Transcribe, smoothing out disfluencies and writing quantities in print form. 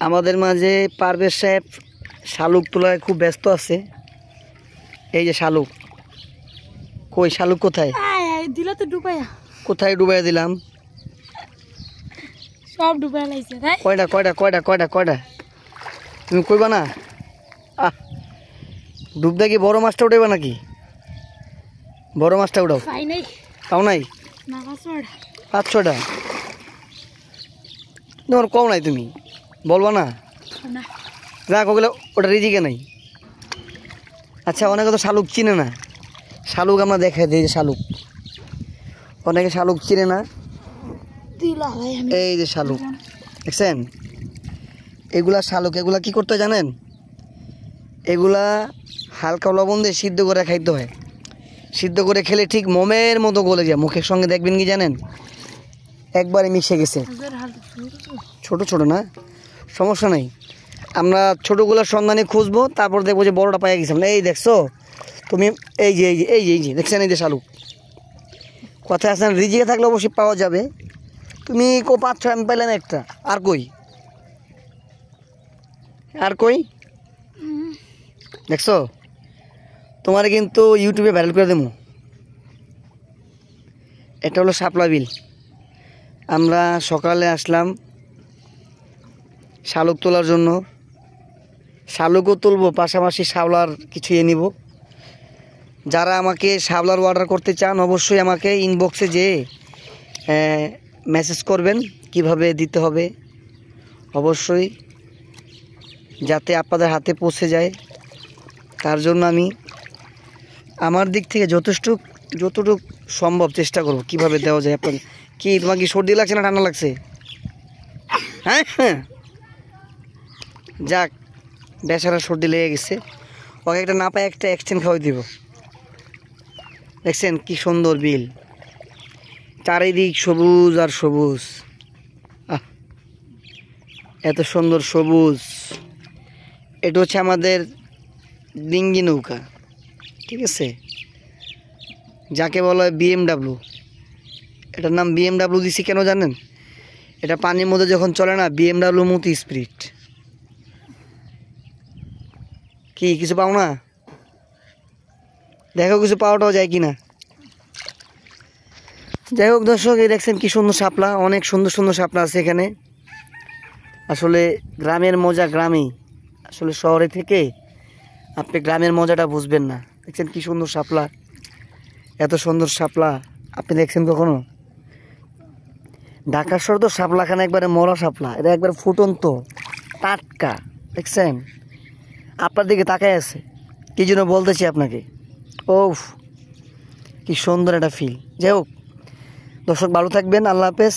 আমাদের মাঝে পারভেজ সাহেব শালুক তোলায় খুব ব্যস্ত আছে। এই যে শালুক, কই শালুক কোথায় দিল তো ডুবাইয়া, কোথায় ডুবাইয়া দিলাম? সব ডুবাইয়া লাইছে। কয়টা কয়টা কয়টা কয়টা কয়টা তুমি কইবা না? ডুবদা কি বড় মাছটা উঠাইবা নাকি? বড় মাছটা উঠাও। পাই নাই, পাও নাই? না 5-6টা তোমার কম নাই, তুমি বলবা না? যাক ওগুলো ওটা রিজিকে নাই। আচ্ছা, অনেকে তো শালুক চিনে না। শালুক আমরা দেখাই দিই, যে শালুক অনেকে শালুক চিনে না। এই যে শালুক দেখছেন, এগুলা শালুক। এগুলা কি করতে জানেন? এগুলা হালকা লবণ দিয়ে সিদ্ধ করে খাইতে হয়। সিদ্ধ করে খেলে ঠিক মোমের মতো গলে যায় মুখের সঙ্গে। দেখবেন কি জানেন, একবারে মিশে গেছে। ছোট ছোট না, সমস্যা নাই। আমরা ছোটোগুলোর সন্ধানে খুঁজবো, তারপর দেখবো যে বড়টা পাইয়া গেছিলাম। এই দেখছো তুমি, এই যে এই যে এই যে এই যে দেখছেন, এই যে শালুক। কথায় আসেন, রিজিকে থাকলে অবশ্যই পাওয়া যাবে। তুমি 5-6 আমি পাইলাম একটা। আর কই আর কই দেখছো? তোমার কিন্তু ইউটিউবে ভাইরাল করে দেবো। এটা হলো শাপলা বিল। আমরা সকালে আসলাম শালুক তোলার জন্য। শালুকও তুলবো, পাশাপাশি শাওলার কিছু নিব। যারা আমাকে শাওলার অর্ডার করতে চান অবশ্যই আমাকে ইনবক্সে যেয়ে মেসেজ করবেন কিভাবে দিতে হবে, অবশ্যই যাতে আপনাদের হাতে পৌঁছে যায়। তার জন্য আমি আমার দিক থেকে যতটুকু সম্ভব চেষ্টা করব কিভাবে দেওয়া যায় আপনাদের। কি তোমার কি সর্দি লাগছে না ঠান্ডা লাগছে? হ্যাঁ হ্যাঁ, যাক বেচারা সর্দি লেগে গেছে। ওকে একটা না পায় একটা এক্সটেন্ড খাওয়াই দিব। দেখছেন কি সুন্দর বিল, চারিদিক সবুজ আর সবুজ। এত সুন্দর সবুজ। এটা হচ্ছে আমাদের ডিঙ্গি নৌকা, ঠিক আছে, যাকে বলা হয় BMW। এটার নাম BMW দিছি কেন জানেন? এটা পানির মধ্যে যখন চলে না, BMW মতো স্পিড। কি কিছু পাও না? দেখো কিছু পাওয়াটাও যায় কিনা। যাই হোক দর্শক, এই দেখছেন কি সুন্দর শাপলা, অনেক সুন্দর সুন্দর শাপলা আছে এখানে। আসলে গ্রামের মজা গ্রামেই, আসলে শহরে থেকে আপনি গ্রামের মজাটা বুঝবেন না। দেখছেন কি সুন্দর শাপলা, এত সুন্দর শাপলা আপনি দেখছেন কখনো? ঢাকার শহর তো শাপলাখানা একবারে মরা শাপলা, এটা একবার ফুটন্ত টাটকা। দেখছেন আপনার দিকে তাকায় আছে, কি জন্য বলতেছি আপনাকে। ওফ কি সুন্দর একটা ফিল। যাই হোক দর্শক, ভালো থাকবেন, আল্লাহ হাফেজ।